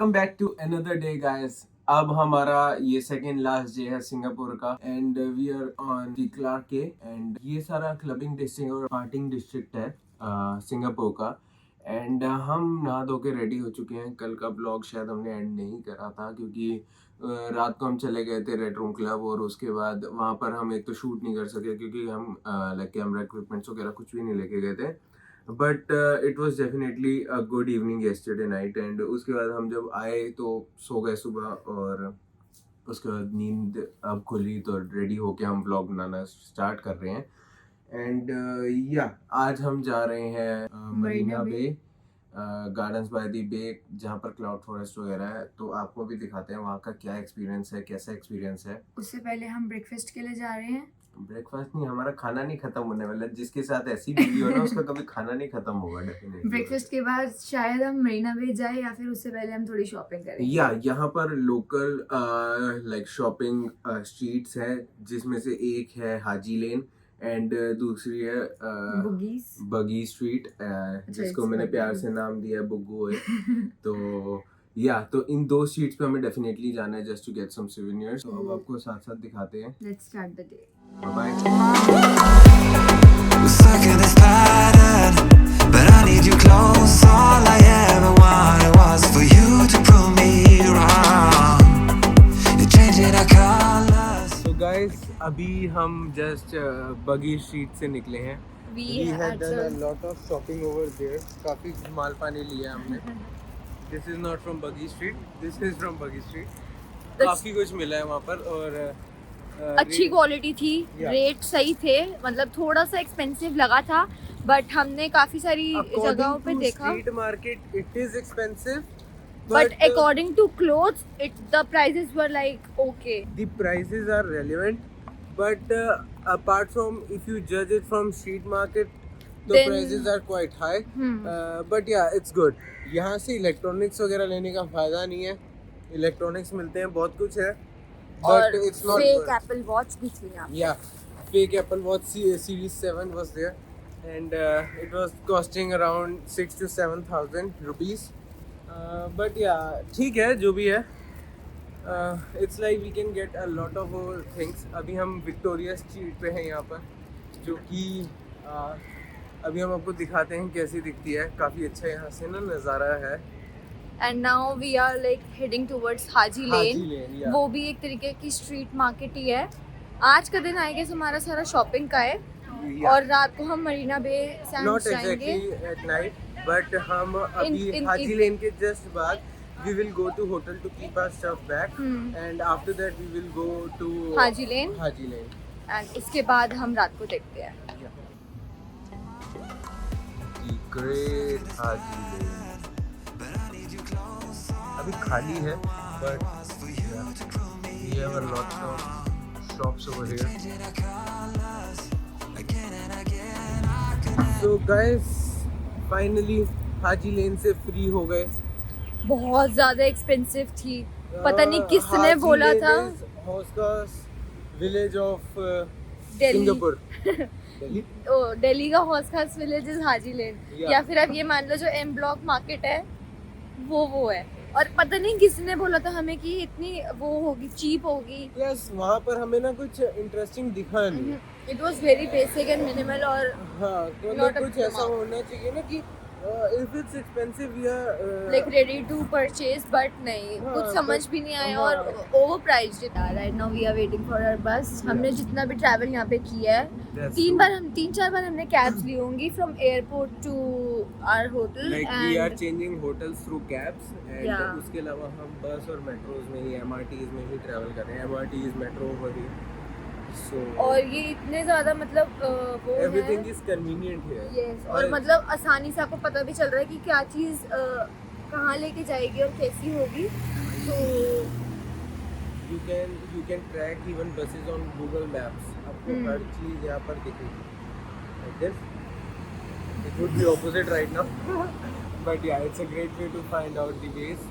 Welcome back to another day guys. अब हमारा ये सेकेंड लास्ट डे है सिंगापुर का and we are on the Clarke Quay and ये सारा क्लबिंग डिस्ट्रिक्ट और पार्टिंग डिस्ट्रिक्ट है सिंगापुर का। एंड हम नहा धो के रेडी हो चुके हैं। कल का ब्लॉग शायद हमने एंड नहीं करा था क्योंकि रात को हम चले गए थे रेड रूम क्लब और उसके बाद वहाँ पर हम एक तो शूट नहीं कर सके क्योंकि हम लाइक कैमरा इक्विपमेंट्स वगैरह कुछ भी नहीं लेके गए थे। But it was definitely a good evening yesterday night and उसके बाद हम जब आए तो सो गए सुबह और उसके बाद नींद अब खुली तो रेडी होके हम व्लॉग बनाना स्टार्ट कर रहे हैं। एंड या आज हम जा रहे हैं मरीना बे गार्डन्स बाय दी बे जहाँ पर क्लाउड फॉरेस्ट वगैरह है। तो आपको भी दिखाते हैं वहाँ का क्या एक्सपीरियंस है, कैसा एक्सपीरियंस है। उससे पहले हम ब्रेकफास्ट के लिए जा रहे हैं। ब्रेकफास्ट नहीं, हमारा खाना नहीं खत्म होने वाला। जिसके साथ ऐसी वीडियो है ना उसका कभी खाना नहीं खत्म होगा डेफिनेटली। ब्रेकफास्ट के बाद शायद हम मरीना बे जाए या फिर उससे पहले हम थोड़ी शॉपिंग करें। या यहाँ पर लोकल लाइक शॉपिंग स्ट्रीट्स है जिसमें से एक है हाजी लेन एंड दूसरी है बगी स्ट्रीट जिसको मैंने प्यार से नाम दिया है बुग्गू है। तो या तो इन दो स्ट्रीट्स पे हमें डेफिनेटली जाना है just to get some souvenirs. तो अब आपको साथ साथ दिखाते हैं। Let's start the day. Bye. So guys, अभी हम जस्ट बगी स्ट्रीट से निकले हैं। We had done a lot of shopping over there. काफी माल पानी लिया हमने। This is not from Buggy Street. This is from Buggy Street. काफी कुछ मिला है वहाँ पर और अच्छी क्वालिटी थी, रेट सही थे, मतलब थोड़ा सा एक्सपेंसिव लगा था बट हमने काफी सारी जगहों पे देखा। Street market it is expensive but according to clothes the prices were like okay. The prices are relevant but apart from if you judge it from street market the Then, prices are quite high. But yeah it's good. यहाँ से electronics वगैरह लेने का फायदा नहीं है। Electronics मिलते हैं, बहुत कुछ है but it's not fake good. Apple Watch भी थी यहाँ। Yeah, fake Apple Watch Series 7 was there and it was costing around 6,000 to 7,000 rupees. But yeah, ठीक है जो भी है। It's like we can get a lot of things. अभी हम विक्टोरिया स्ट्रीट पे हैं यहाँ पर जो कि अभी हम आपको दिखाते हैं कैसी दिखती है। काफ़ी अच्छा यहाँ से ना नज़ारा है। And now we are like heading towards Haji Lane. Yeah. वो भी एक तरीके की स्ट्रीट मार्केट ही है। आज का दिन आएगा हमारा सारा शॉपिंग का है। Yeah. और रात को हम मरीना बे Not exactly at night, but हम अभी हाजी लेन के जस्ट बाद we will go to hotel to keep our stuff back and after that we will go to Haji lane and इसके बाद हम रात को देखते हैं। The great हाजी लेन अभी खाली है but we have a lot of shops over here. So guys, finally हाजी लेन से फ्री हो गए। बहुत ज्यादा एक्सपेंसिव थी, पता नहीं किसने बोला था। Village of Singapore. दिल्ली का हौस विलेज इज हाजी लेन या फिर आप ये मान लो जो एम ब्लॉक मार्केट है वो है। और पता नहीं किसने बोला था हमें कि इतनी वो होगी, चीप होगी। यस, वहाँ पर हमें ना कुछ इंटरेस्टिंग दिखा नहीं। It was very basic and minimal और हाँ मतलब कुछ ऐसा होना चाहिए ना कि if it's expensive we are like ready to purchase but नहीं कुछ समझ भी नहीं आया और ओवर प्राइस्ड है। right now we are waiting for our bus. हमने जितना भी ट्रैवल यहाँ पे किया है 3-4 बार हमने कैब्स ली होंगी from airport to our hotel like and we are changing hotels through cabs and उसके अलावा हम बस और मेट्रोज में ही MRTs में ही ट्रैवल कर रहे हैं। MRTs मेट्रो वही और ये इतने ज़्यादा मतलब वो everything is convenient here. Yes, और मतलब आसानी से आपको पता भी चल रहा है कि क्या चीज़ कहाँ लेके जाएगी और कैसी होगी। तो you can track even buses on Google Maps. आपको हर चीज़ यहाँ पर दिखेगी। Like this. It would be opposite right now, but yeah, it's a great way to find out the ways.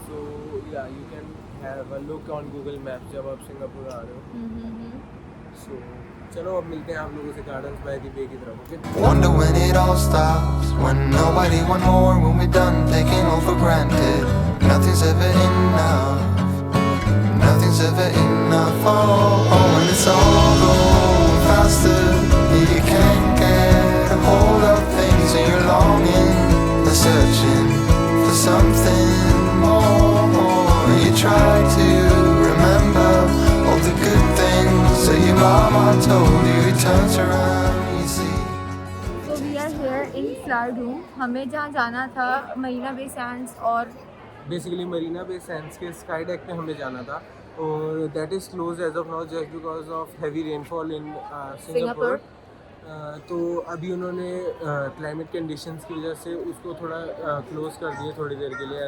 So yeah, you can have a look on Google Maps जब आप Singapore आ रहे हो। So चलो अब मिलते हैं आप लोगों से गार्डन्स बाय दी बे की तरफ। Okay. Wonder when it all stops, when nobody want more, when we're done taking all for granted. Nothing's ever enough. Nothing's ever enough. Oh, and it's all going faster. You can't get a hold of things, and you're longing and searching for something more. You try to remember all the good things that your mama told you. It turns around, you see. So we are here in Flower Room. हमें जहाँ जाना था Marina Bay Sands और basically Marina Bay Sands के sky deck पे हमें जाना था और that is close as of now just because of heavy rainfall in Singapore. तो अभी उन्होंने क्लाइमेट कंडीशंस की वजह से उसको थोड़ा क्लोज कर दिए थोड़ी देर के लिए.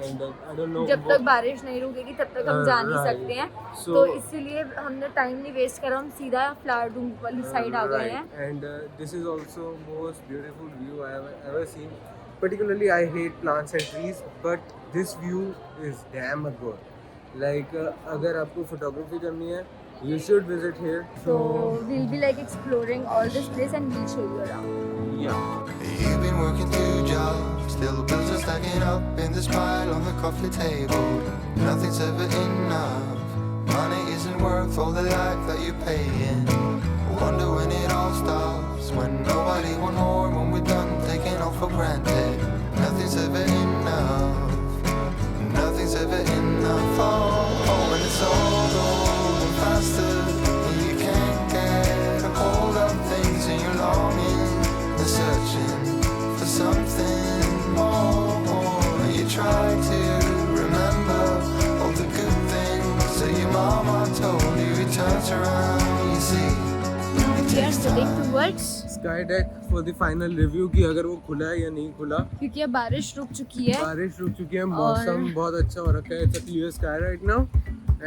एंड आई डोंट नो, जब तक बारिश नहीं रुकेगी तब तक हम जा नहीं right. सकते हैं. So- तो इसीलिए हमने टाइम नहीं वेस्ट करा, हम सीधा फ्लावर रूम वाली साइड आ गए हैं. And this is also most beautiful view I have ever seen. Particularly I hate plants and trees, but this view is damn good. Like अगर आपको photography करनी है, you should visit here. So we'll be like exploring all this place and we'll show you around. yeah. You've been working 2 jobs, still the bills are stacking up in this pile on the coffee table. Nothing's ever enough. Money isn't worth all the life that you're paying. Wonder when it all stops, when nobody want more, when we're done taking all for granted. Nothing's ever enough. Nothing's ever enough. Oh, and it's all going faster, and you can't get a hold of things, and you're longing and searching for something more. You try to remember all the good things that your mama told you. It turns around, you see. Now we are heading towards, Sky deck for the final review कि अगर वो खुला है या नहीं खुला. क्योंकि अब बारिश रुक चुकी है. बारिश रुक चुकी है, मौसम बहुत अच्छा हो रखा है. It's a clear sky right now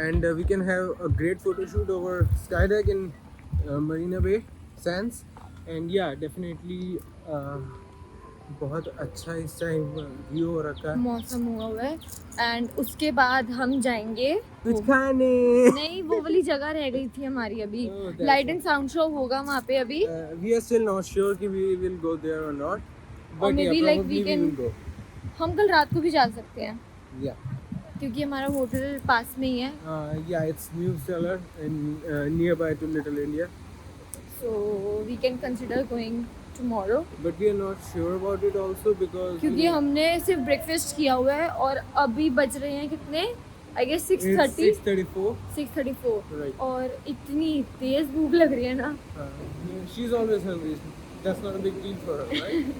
and we can have a great photo shoot over sky deck in Marina Bay Sands. And yeah, definitely बहुत अच्छा इस टाइम व्यू हो रखा है. मौसम हुआ हुआ है. एंड उसके बाद हम जाएंगे कुछ खाने. नहीं, वो वाली जगह रह गई थी हमारी अभी. Oh, that's light and sound show होगा वहाँ पे अभी. We are still not sure कि we will go there or not. Or But maybe yeah, like probably we can- will go. हम कल रात को भी जा सकते हैं Yeah. क्योंकि हमारा होटल पास में ही है. Yeah, it's New Seller and nearby to Little India. So we can consider going tomorrow. But we are not sure about it also because क्योंकि हमने सिर्फ ब्रेकफास्ट किया हुआ है और अभी बज रहे हैं कितने, आई गेस 6:30. 6:34. 6:34. Right. और इतनी तेज भूख लग रही है ना. She's always hungry. That's not a big deal for her, right?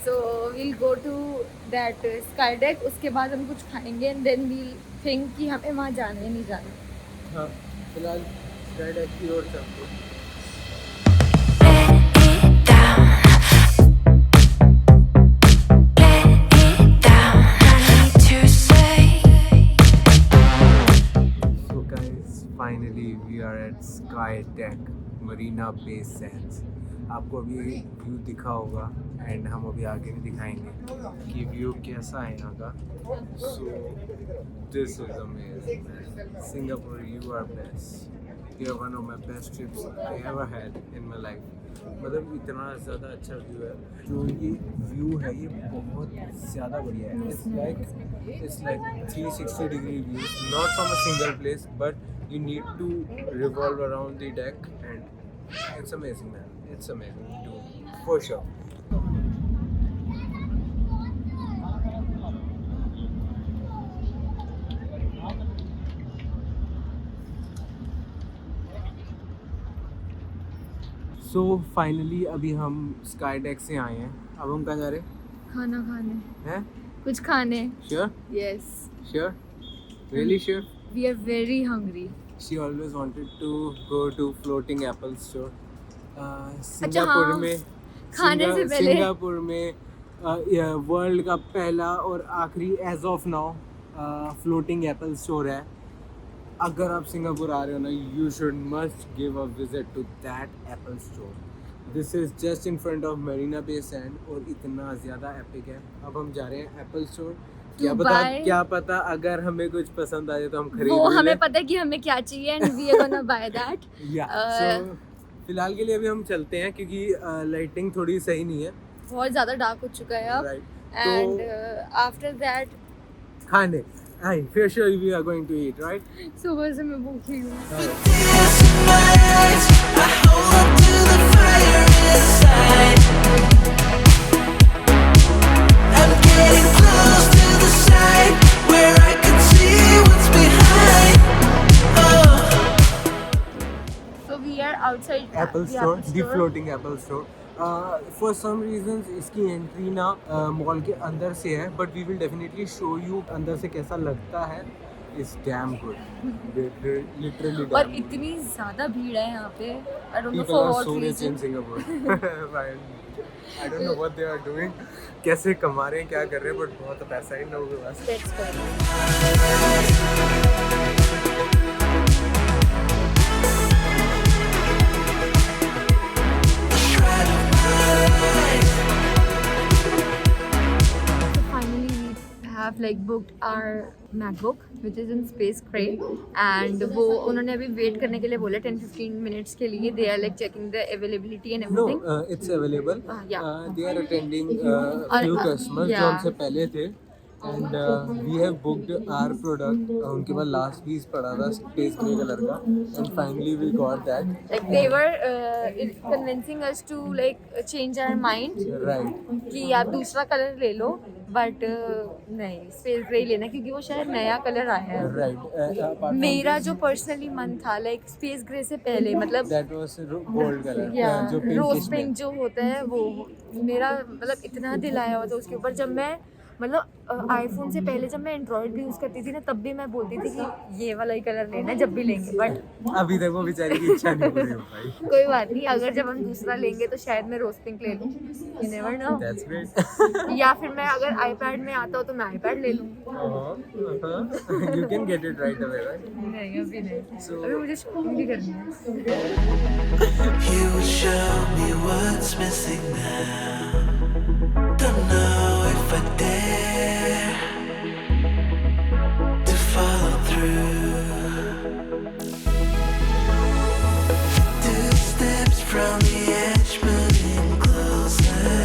So we'll go to that sky deck. उसके बाद हम कुछ खाएंगे एंड देन वील थिंक कि हमें वहाँ जाना है नहीं जाना. हाँ, फिलहाल Sky Deck की ओर चलते हैं. So guys, finally we are at Sky Deck, Marina Bay Sands. आपको अभी व्यू दिखा होगा एंड हम अभी आगे भी दिखाएंगे कि व्यू कैसा है यहाँ का. So this is amazing. Singapore, you are best. You are one of my best trips I ever had in my life. मतलब इतना ज़्यादा अच्छा व्यू है. जो ये व्यू है ये बहुत ज़्यादा बढ़िया है. It's like 360 degree view, not from a single place, but you need to revolve around the deck and it's amazing, man. It's amazing, dude, for sure. So finally अभी हम स्काई डेक से आए हैं. अब हम कहाँ जा रहे खाना खाने, हैं? कुछ खाने. Sure? Yes, Sure? Really sure? We are very hungry. She always wanted to go to floating apple store. हाँ, सिंगापुर में खाने से पहले सिंगापुर में वर्ल्ड का पहला और आखिरी as of now floating Apple store है. अगर आप सिंगापुर आ रहे हो ना, you should must give a visit to that Apple store. This is just in front of Marina Bay Sand और इतना ज़्यादा एपिक है. अब हम जा रहे हैं एप्पल स्टोर. क्या पता अगर हमें कुछ पसंद आ जाए तो हम खरीद वो भी हमें लें. पता है कि हमें क्या चाहिए and we are gonna buy that. So, फिलहाल के लिए अभी हम चलते हैं क्योंकि लाइटिंग थोड़ी सही नहीं है. बहुत ज़्यादा डार्क हो चुका है अब. Right. एंड आफ्टर दैट खाने. Aye, for sure we are going to eat, right? सुबह से मैं भूखी हूँ. Tears in my eyes, I hold on to the fire inside. I'm getting close to the side where I can see what's behind. Oh. So we are outside Apple store, the floating Apple store. For some reasons इसकी entry ना mall के अंदर से है, but we will definitely show you अंदर से कैसा लगता है. It's damn good. Literally damn और good. इतनी ज़्यादा भीड़ है यहाँ पे. I don't know People for are what so rich reason. in Singapore. I don't know what they are doing. कैसे कमा रहे हैं, क्या कर रहे हैं, but बहुत पैसा है इन लोगों के पास. Let's go. Shred of my life. So finally we have like booked our MacBook which is in Space Crate and वो उन्होंने अभी वेट करने के लिए बोला 10-15 minutes के लिए. They are like checking the availability and No, everything. it's available. Yeah. They are attending और- few customers जो yeah. हमसे पहले थे. And we have booked our product. उनके पास last piece पड़ा था space grey कलर का. And finally we got that. Like they were convincing us to like change our mind Right. कि आप दूसरा कलर ले लो बट नहीं स्पेस ग्रे लेना क्योंकि वो शायद नया कलर आया है. Right. Apart from मेरा this, जो पर्सनली मन था लाइक स्पेस ग्रे से पहले मतलब that was gold color. या जो रोज pinkish में. पिंक जो होता है वो मेरा मतलब इतना दिल आया हुआ था उसके ऊपर. जब मैं मतलब आईफोन से पहले जब मैं एंड्रॉयड भी यूज़ करती थी ना तब भी मैं बोलती थी कि ये वाला ही कलर लेना है जब भी लेंगे बट अभी तक वो बेचारी की इच्छा नहीं पूरी हो पाई. कोई बात नहीं. अगर जब हम दूसरा लेंगे तो शायद मैं रोज पिंक ले लूँ. You never know. That's great. या फिर मैं अगर आईपैड में आता हूँ तो मैं आईपैड ले लूँ. You can get it right away, right? नहीं अभी नहीं. So- अभी मुझे शॉपिंग भी करनी है. You will show me what's missing now. Don't know if I dare to follow through. 2 steps from the edge, moving closer.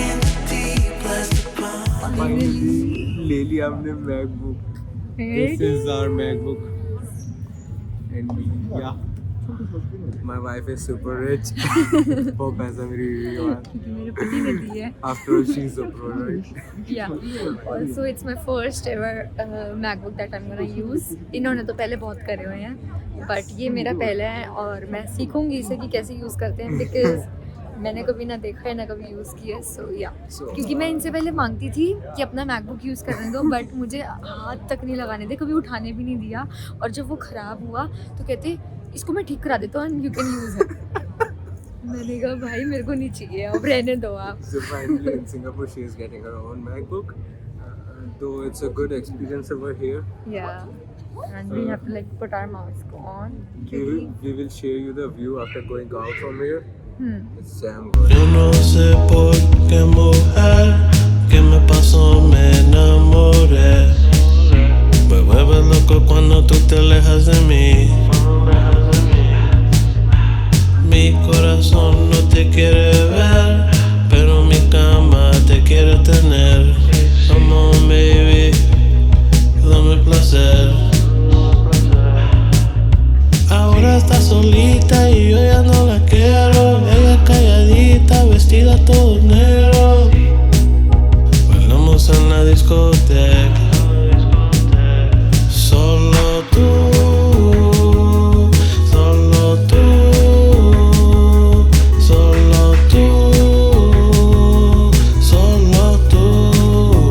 In the deep, last upon. Finally ले लिया हमने MacBook. This is our MacBook. And yeah, my wife is super rich. वो पैसा मेरी मेरे पति ने दी है. after all she's a pro, right? Yeah. Also, it's my first ever MacBook that I'm gonna use. इन्होंने तो पहले बहुत करे हुए हैं, but ये मेरा पहला है और मैं सीखूंगी इसे कि कैसे यूज़ करते हैं because मैंने कभी ना देखा है ना कभी यूज़ किया. सो या क्योंकि मैं इनसे पहले मांगती थी कि अपना मैकबुक यूज़ करने दो बट मुझे हाथ तक नहीं लगाने दे, कभी उठाने भी नहीं दिया. और जब वो ख़राब हुआ तो कहते इसको मैं ठीक करा देता हूँ and you can use it. मैंने कहा भाई मेरे को नहीं चाहिए, अब रहने दो आप. So finally in Singapore she is getting her own MacBook. Though it's a good experience over here. Yeah. And we have to like put our mask on. We will share you the view after going out from here. It's damn good. Yo no sé por qué mujer que me pasó me enamoré. Me vuelve loco cuando tú te alejas de mí. Mi corazón no te quiere ver, pero mi cama te quiere tener. Come on baby, dame placer. Ahora está solita y yo ya no la quiero. Ella calladita, vestida todo negro. Bailamos en la discoteca.